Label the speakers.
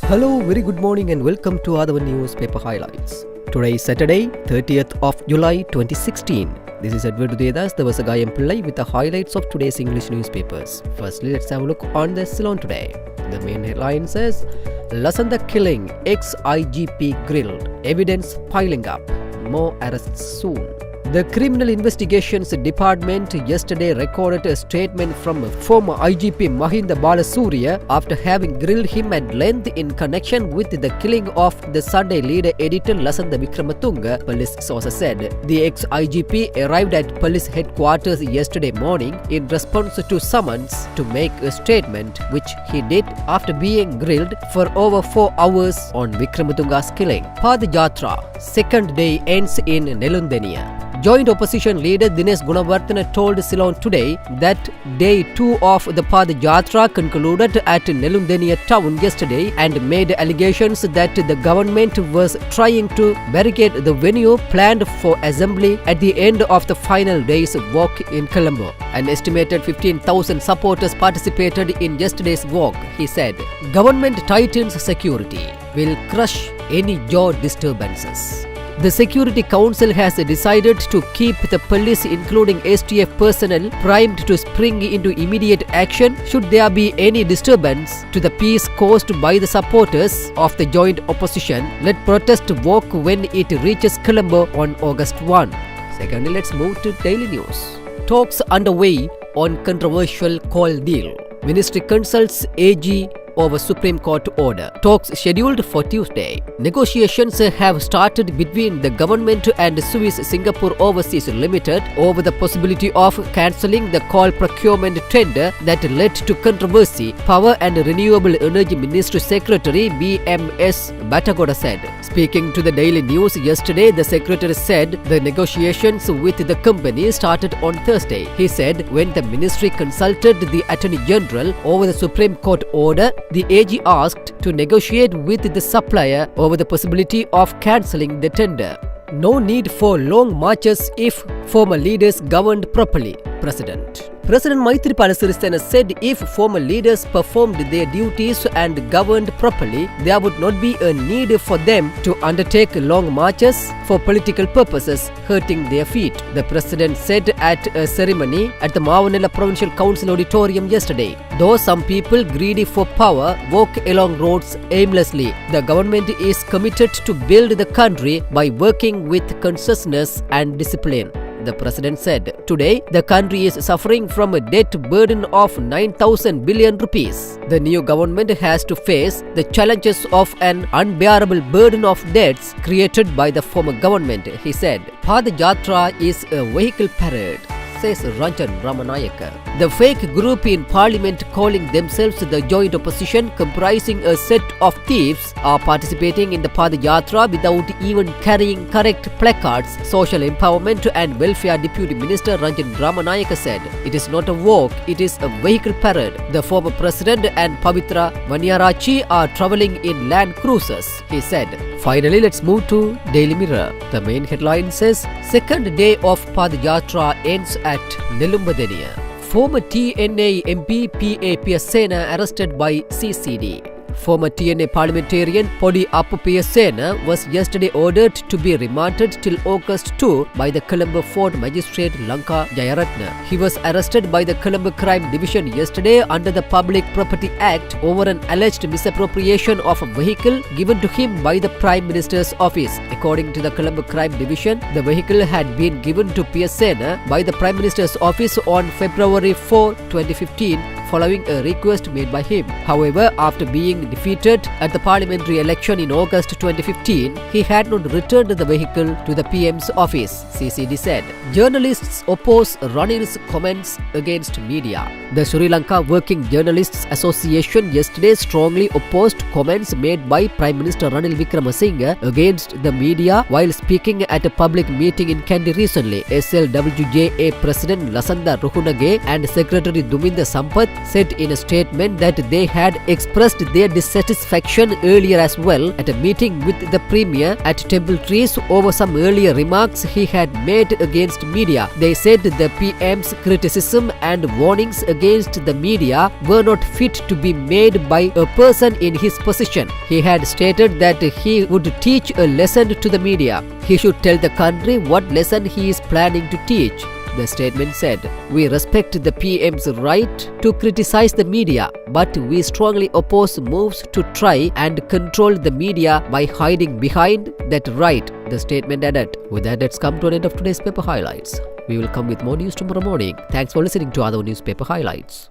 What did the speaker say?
Speaker 1: Hello, very good morning and welcome to Athavan newspaper highlights. Today is Saturday, 30th of July 2016. This is Edward Udedas, Devasagayam Pillai with the highlights of today's English newspapers. Firstly, let's have a look on the Ceylon today. The main headline says, Lasanda killing, ex-IGP grilled, evidence piling up, more arrests soon. The Criminal Investigations Department yesterday recorded a statement from former IGP Mahinda Balasuriya after having grilled him at length in connection with the killing of the Sunday leader editor Lasanda Vikramatunga, police sources said. The ex-IGP arrived at police headquarters yesterday morning in response to summons to make a statement, which he did after being grilled for over 4 hours on Vikramatunga's killing. Padayatra, second day ends in Nelundeniya. Joint opposition leader Dinesh Gunawarthana told Ceylon today that day 2 of the Padayatra concluded at Nelundeniya town yesterday and made allegations that the government was trying to barricade the venue planned for assembly at the end of the final day's walk in Colombo. An estimated 15,000 supporters participated in yesterday's walk, he said. Government tightens security, will crush any jaw disturbances. The Security Council has decided to keep the police, including STF personnel, primed to spring into immediate action should there be any disturbance to the peace caused by the supporters of the joint opposition-led protest walk when it reaches Colombo on August 1. Secondly, let's move to daily news. Talks underway on controversial coal deal. Ministry consults AG over Supreme Court order. Talks scheduled for Tuesday. Negotiations have started between the government and Suez Singapore Overseas Limited over the possibility of cancelling the coal procurement tender that led to controversy, Power and Renewable Energy Ministry Secretary BMS Batagoda said. Speaking to the Daily News yesterday, the secretary said the negotiations with the company started on Thursday. He said when the ministry consulted the Attorney General over the Supreme Court order, the AG asked to negotiate with the supplier over the possibility of cancelling the tender. No need for long marches if former leaders governed properly, President Maithripala Sirisena said if former leaders performed their duties and governed properly, there would not be a need for them to undertake long marches for political purposes, hurting their feet, the president said at a ceremony at the Mavanella Provincial Council Auditorium yesterday. Though some people greedy for power walk along roads aimlessly, the government is committed to build the country by working with consciousness and discipline, the president said. Today, the country is suffering from a debt burden of 9,000 billion rupees. The new government has to face the challenges of an unbearable burden of debts created by the former government, he said. Padayatra is a vehicle parade, says Ranjan Ramanayaka. The fake group in parliament calling themselves the joint opposition, comprising a set of thieves, are participating in the Padayatra without even carrying correct placards, Social Empowerment and Welfare Deputy Minister Ranjan Ramanayaka said. It is not a walk, it is a vehicle parade. The former president and Pavitra Vanyarachi are travelling in Land Cruisers, he said. Finally, let's move to Daily Mirror. The main headline says, second day of Padayatra ends at Nelundeniya. Former TNA MP PA Piyasena arrested by CCD. Former TNA parliamentarian Podi Appu Piyasena was yesterday ordered to be remanded till August 2 by the Colombo Fort Magistrate Lanka Jayaratna. He was arrested by the Colombo Crime Division yesterday under the Public Property Act over an alleged misappropriation of a vehicle given to him by the Prime Minister's office. According to the Colombo Crime Division, the vehicle had been given to Piyasena by the Prime Minister's office on February 4, 2015, following a request made by him. However, after being defeated at the parliamentary election in August 2015, he had not returned the vehicle to the PM's office, CCD said. Journalists oppose Ranil's comments against media. The Sri Lanka Working Journalists Association yesterday strongly opposed comments made by Prime Minister Ranil Wickremesinghe against the media while speaking at a public meeting in Kandy recently. SLWJA President Lasanda Ruhunage and Secretary Duminda Sampath said in a statement that they had expressed their dissatisfaction earlier as well at a meeting with the Premier at Temple Trees over some earlier remarks he had made against media. They said the PM's criticism and warnings against the media were not fit to be made by a person in his position. He had stated that he would teach a lesson to the media. He should tell the country what lesson he is planning to teach. The statement said, "We respect the PM's right to criticize the media, but we strongly oppose moves to try and control the media by hiding behind that right," the statement added. With that, let's come to an end of today's paper highlights. We will come with more news tomorrow morning. Thanks for listening to Athavan Newspaper Highlights.